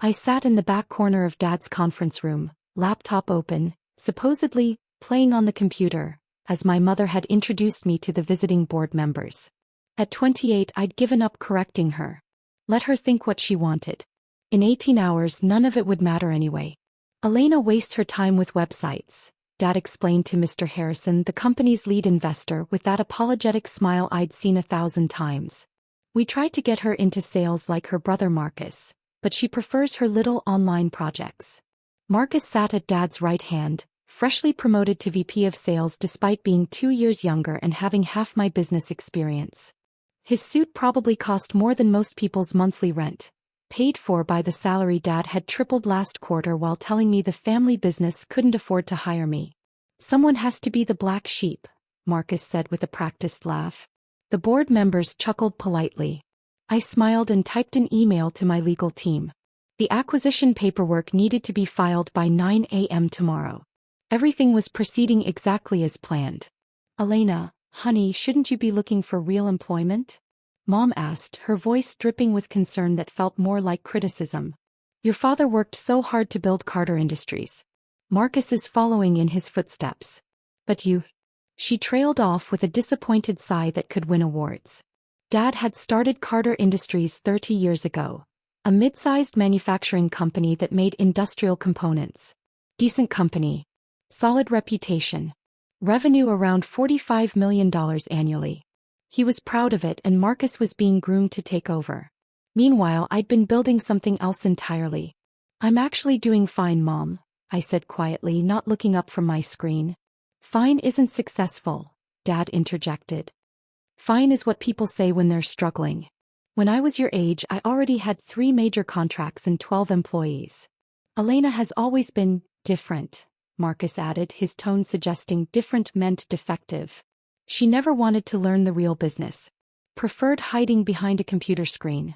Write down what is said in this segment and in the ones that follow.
I sat in the back corner of Dad's conference room, laptop open, supposedly playing on the computer, as my mother had introduced me to the visiting board members. At 28, I'd given up correcting her. Let her think what she wanted. In 18 hours, none of it would matter anyway. Elena wastes her time with websites, Dad explained to Mr. Harrison, the company's lead investor, with that apologetic smile I'd seen 1,000 times. We tried to get her into sales like her brother Marcus, but she prefers her little online projects. Marcus sat at Dad's right hand, freshly promoted to VP of sales despite being 2 years younger and having half my business experience. His suit probably cost more than most people's monthly rent, paid for by the salary Dad had tripled last quarter while telling me the family business couldn't afford to hire me. Someone has to be the black sheep, Marcus said with a practiced laugh. The board members chuckled politely. I smiled and typed an email to my legal team. The acquisition paperwork needed to be filed by 9 a.m. tomorrow. Everything was proceeding exactly as planned. Elena, honey, shouldn't you be looking for real employment? Mom asked, her voice dripping with concern that felt more like criticism. Your father worked so hard to build Carter Industries. Marcus is following in his footsteps. But you... She trailed off with a disappointed sigh that could win awards. Dad had started Carter Industries 30 years ago, a mid-sized manufacturing company that made industrial components. Decent company. Solid reputation. Revenue around $45 million annually. He was proud of it and Marcus was being groomed to take over. Meanwhile, I'd been building something else entirely. I'm actually doing fine, Mom, I said quietly, not looking up from my screen. Fine isn't successful, Dad interjected. Fine is what people say when they're struggling. When I was your age, I already had 3 major contracts and 12 employees. Elena has always been different, Marcus added, his tone suggesting different meant defective. She never wanted to learn the real business. Preferred hiding behind a computer screen.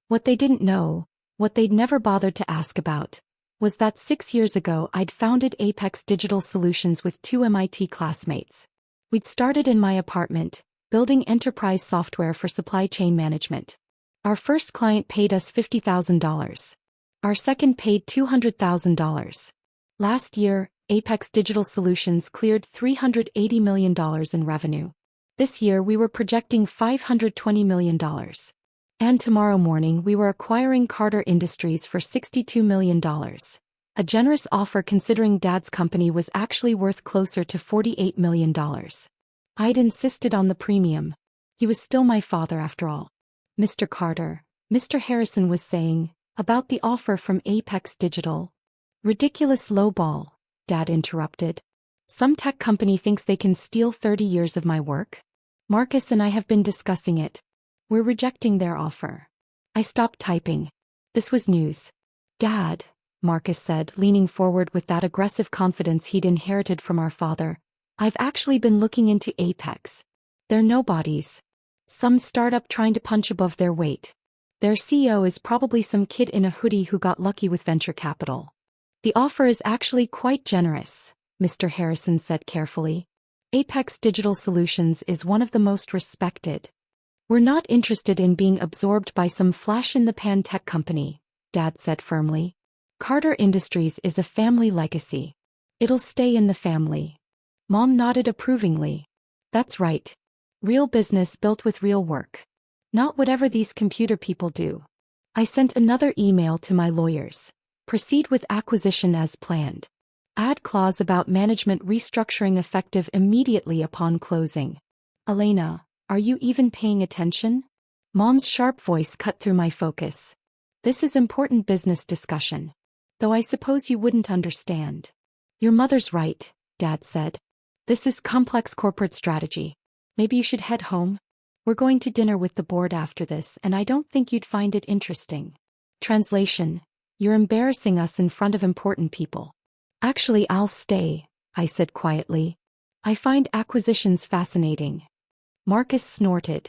What they didn't know, what they'd never bothered to ask about, was that 6 years ago I'd founded Apex Digital Solutions with 2 MIT classmates. We'd started in my apartment, building enterprise software for supply chain management. Our first client paid us $50,000. Our second paid $200,000. Last year, Apex Digital Solutions cleared $380 million in revenue. This year we were projecting $520 million. And tomorrow morning we were acquiring Carter Industries for $62 million. A generous offer considering Dad's company was actually worth closer to $48 million. I'd insisted on the premium. He was still my father after all. Mr. Carter, Mr. Harrison was saying, about the offer from Apex Digital. Ridiculous lowball, Dad interrupted. Some tech company thinks they can steal 30 years of my work? Marcus and I have been discussing it. We're rejecting their offer. I stopped typing. This was news. Dad, Marcus said, leaning forward with that aggressive confidence he'd inherited from our father, I've actually been looking into Apex. They're nobodies. Some startup trying to punch above their weight. Their CEO is probably some kid in a hoodie who got lucky with venture capital. The offer is actually quite generous, Mr. Harrison said carefully. Apex Digital Solutions is one of the most respected. We're not interested in being absorbed by some flash-in-the-pan tech company, Dad said firmly. Carter Industries is a family legacy. It'll stay in the family. Mom nodded approvingly. That's right. Real business built with real work. Not whatever these computer people do. I sent another email to my lawyers. Proceed with acquisition as planned. Add clause about management restructuring effective immediately upon closing. Elena, are you even paying attention? Mom's sharp voice cut through my focus. This is important business discussion. Though I suppose you wouldn't understand. Your mother's right, Dad said. This is complex corporate strategy. Maybe you should head home. We're going to dinner with the board after this and I don't think you'd find it interesting. Translation. You're embarrassing us in front of important people. Actually, I'll stay, I said quietly. I find acquisitions fascinating. Marcus snorted.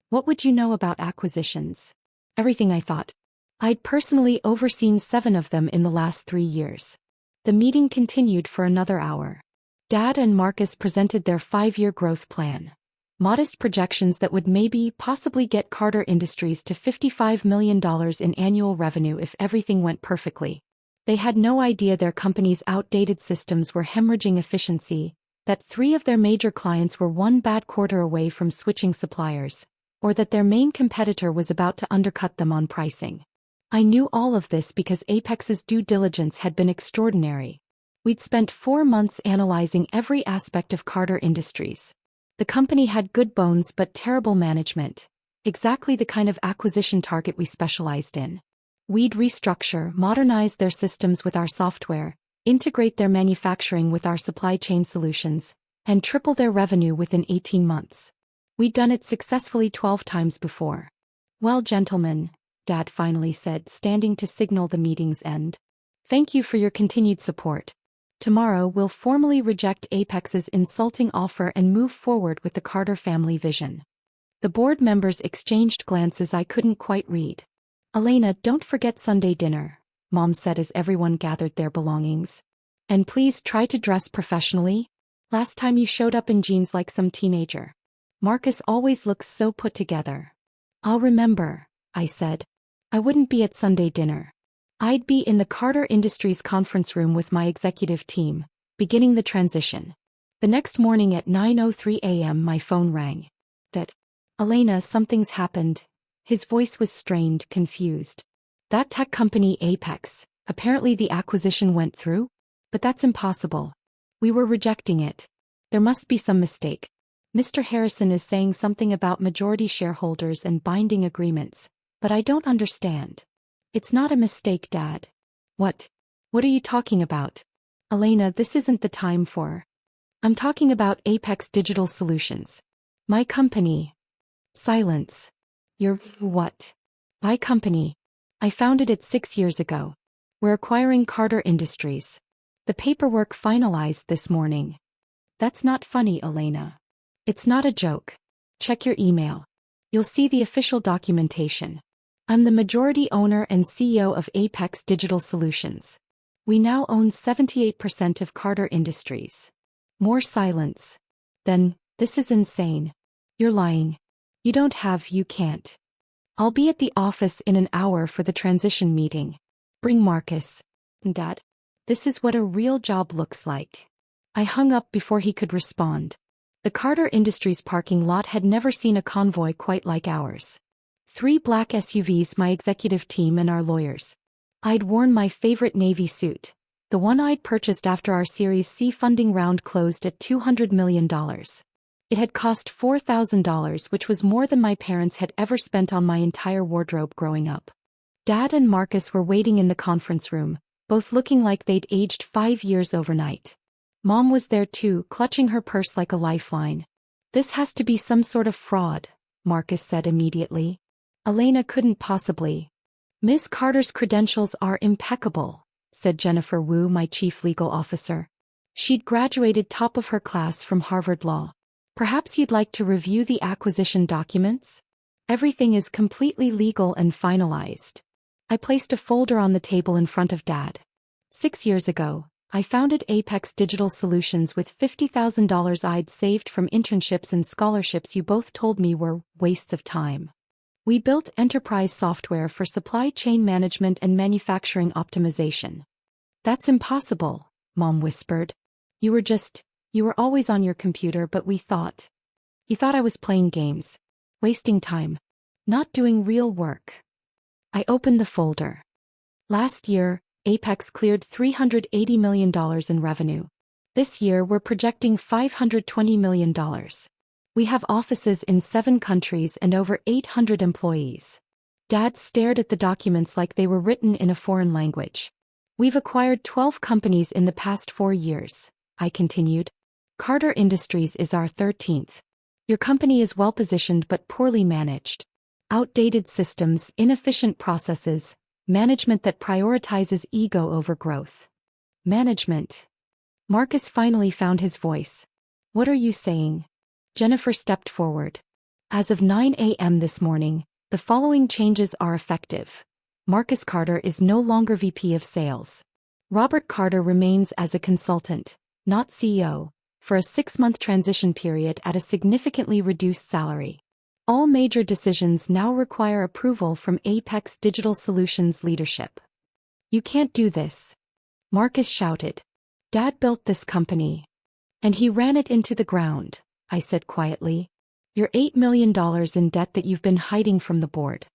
What would you know about acquisitions? Everything, I thought. I'd personally overseen 7 of them in the last 3 years. The meeting continued for another hour. Dad and Marcus presented their 5-year growth plan. Modest projections that would maybe possibly get Carter Industries to $55 million in annual revenue if everything went perfectly. They had no idea their company's outdated systems were hemorrhaging efficiency, that 3 of their major clients were one bad quarter away from switching suppliers, or that their main competitor was about to undercut them on pricing. I knew all of this because Apex's due diligence had been extraordinary. We'd spent 4 months analyzing every aspect of Carter Industries. The company had good bones but terrible management, exactly the kind of acquisition target we specialized in. We'd restructure, modernize their systems with our software, integrate their manufacturing with our supply chain solutions, and triple their revenue within 18 months. We'd done it successfully 12 times before. "Well, gentlemen," Dad finally said, standing to signal the meeting's end. "Thank you for your continued support. Tomorrow we'll formally reject Apex's insulting offer and move forward with the Carter family vision." The board members exchanged glances I couldn't quite read. "Elena, don't forget Sunday dinner," Mom said as everyone gathered their belongings. "And please try to dress professionally. Last time you showed up in jeans like some teenager. Marcus always looks so put together." "I'll remember," I said. I wouldn't be at Sunday dinner. I'd be in the Carter Industries conference room with my executive team, beginning the transition. The next morning at 9:03 a.m. my phone rang. "Elena, something's happened." His voice was strained, confused. "That tech company Apex, apparently the acquisition went through? But that's impossible. We were rejecting it. There must be some mistake. Mr. Harrison is saying something about majority shareholders and binding agreements, but I don't understand." "It's not a mistake, Dad." What are you talking about?" "Elena, this isn't the time for." "I'm talking about Apex Digital Solutions. My company." Silence. "Your what?" "My company. I founded it 6 years ago. We're acquiring Carter Industries. The paperwork finalized this morning." "That's not funny, Elena." "It's not a joke. Check your email. You'll see the official documentation. I'm the majority owner and CEO of Apex Digital Solutions. We now own 78% of Carter Industries." More silence. "Then, this is insane. You're lying. You can't." "I'll be at the office in an hour for the transition meeting. Bring Marcus." "Dad, this is what a real job looks like." I hung up before he could respond. The Carter Industries parking lot had never seen a convoy quite like ours. 3 black SUVs, my executive team and our lawyers. I'd worn my favorite Navy suit, the one I'd purchased after our Series C funding round closed at $200 million. It had cost $4,000, which was more than my parents had ever spent on my entire wardrobe growing up. Dad and Marcus were waiting in the conference room, both looking like they'd aged 5 years overnight. Mom was there too, clutching her purse like a lifeline. "This has to be some sort of fraud," Marcus said immediately. "Elena couldn't possibly." "Ms. Carter's credentials are impeccable," said Jennifer Wu, my chief legal officer. "She'd graduated top of her class from Harvard Law. Perhaps you'd like to review the acquisition documents? Everything is completely legal and finalized." I placed a folder on the table in front of Dad. 6 years ago, I founded Apex Digital Solutions with $50,000 I'd saved from internships and scholarships you both told me were wastes of time. We built enterprise software for supply chain management and manufacturing optimization. "That's impossible," Mom whispered. You were always on your computer, but you thought I was playing games, wasting time, not doing real work." I opened the folder. Last year, Apex cleared $380 million in revenue. This year we're projecting $520 million. We have offices in 7 countries and over 800 employees. Dad stared at the documents like they were written in a foreign language. "We've acquired 12 companies in the past 4 years," I continued. "Carter Industries is our 13th. Your company is well-positioned but poorly managed. Outdated systems, inefficient processes, management that prioritizes ego over growth." "Management." Marcus finally found his voice. "What are you saying?" Jennifer stepped forward. "As of 9 a.m. this morning, the following changes are effective. Marcus Carter is no longer VP of Sales. Robert Carter remains as a consultant, not CEO, for a 6-month transition period at a significantly reduced salary. All major decisions now require approval from Apex Digital Solutions leadership. You can't do this. Marcus shouted. Dad built this company. And he ran it into the ground, I said quietly. You're $8 million in debt that you've been hiding from the board.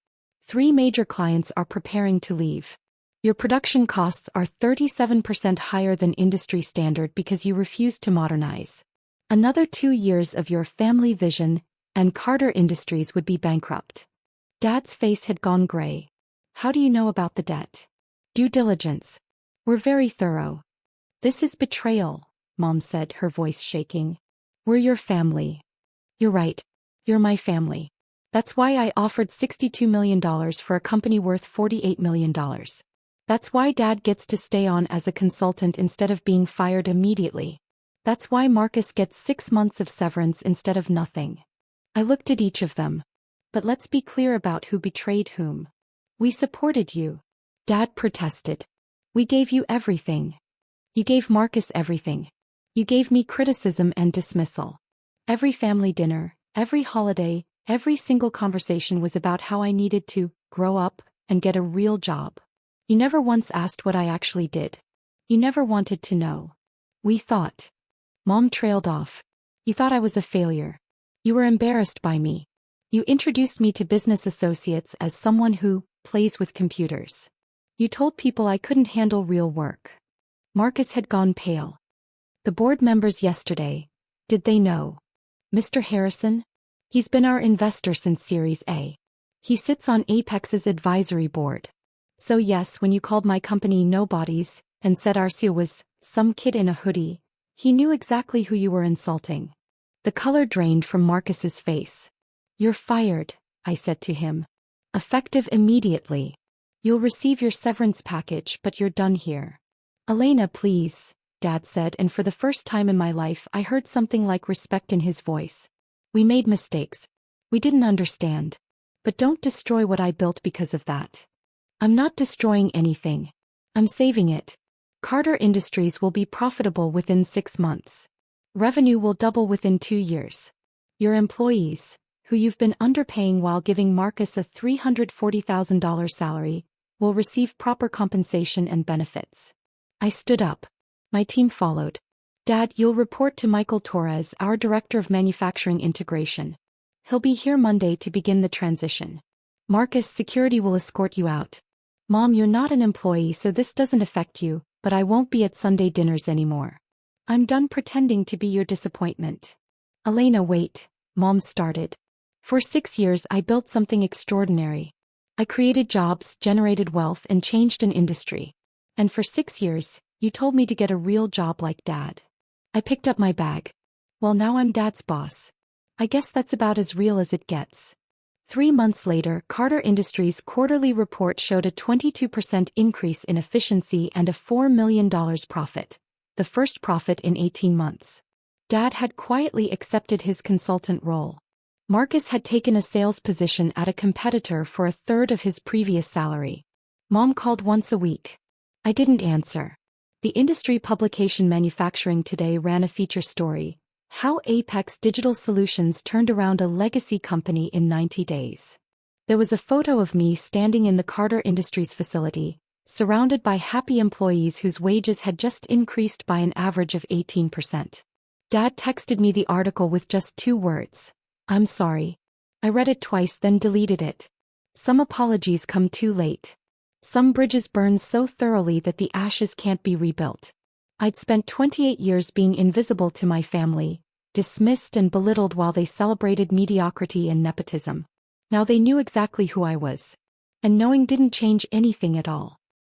3 major clients are preparing to leave. Your production costs are 37% higher than industry standard because you refuse to modernize. Another 2 years of your family vision, and Carter Industries would be bankrupt. Dad's face had gone gray. How do you know about the debt? Due diligence. We're very thorough. This is betrayal, Mom said, her voice shaking. We're your family. You're right. You're my family. That's why I offered $62 million for a company worth $48 million. That's why Dad gets to stay on as a consultant instead of being fired immediately. That's why Marcus gets 6 months of severance instead of nothing. I looked at each of them. But let's be clear about who betrayed whom. We supported you. Dad protested. We gave you everything. You gave Marcus everything. You gave me criticism and dismissal. Every family dinner, every holiday, every single conversation was about how I needed to grow up and get a real job. You never once asked what I actually did. You never wanted to know. We thought. Mom trailed off. You thought I was a failure. You were embarrassed by me. You introduced me to business associates as someone who plays with computers. You told people I couldn't handle real work. Marcus had gone pale. The board members yesterday, did they know? Mr. Harrison? He's been our investor since Series A. He sits on Apex's advisory board. So yes, when you called my company nobodies, and said our CEO was some kid in a hoodie, he knew exactly who you were insulting. The color drained from Marcus's face. You're fired, I said to him. Effective immediately. You'll receive your severance package, but you're done here. Elena, please, Dad said, and for the first time in my life I heard something like respect in his voice. We made mistakes. We didn't understand. But don't destroy what I built because of that. I'm not destroying anything. I'm saving it. Carter Industries will be profitable within 6 months. Revenue will double within 2 years. Your employees, who you've been underpaying while giving Marcus a $340,000 salary, will receive proper compensation and benefits. I stood up. My team followed. Dad, you'll report to Michael Torres, our Director of Manufacturing Integration. He'll be here Monday to begin the transition. Marcus, security will escort you out. Mom, you're not an employee, so this doesn't affect you, but I won't be at Sunday dinners anymore. I'm done pretending to be your disappointment. Elena, wait, Mom started. For 6 years I built something extraordinary. I created jobs, generated wealth, and changed an industry. And for 6 years, you told me to get a real job like Dad. I picked up my bag. Well, now I'm Dad's boss. I guess that's about as real as it gets. 3 months later, Carter Industries' quarterly report showed a 22% increase in efficiency and a $4 million profit, the first profit in 18 months. Dad had quietly accepted his consultant role. Marcus had taken a sales position at a competitor for a third of his previous salary. Mom called once a week. I didn't answer. The industry publication Manufacturing Today ran a feature story, How Apex Digital Solutions Turned Around a Legacy Company in 90 Days. There was a photo of me standing in the Carter Industries facility, surrounded by happy employees whose wages had just increased by an average of 18%. Dad texted me the article with just 2 words. I'm sorry. I read it twice, then deleted it. Some apologies come too late. Some bridges burn so thoroughly that the ashes can't be rebuilt. I'd spent 28 years being invisible to my family, dismissed and belittled while they celebrated mediocrity and nepotism. Now they knew exactly who I was. And knowing didn't change anything at all.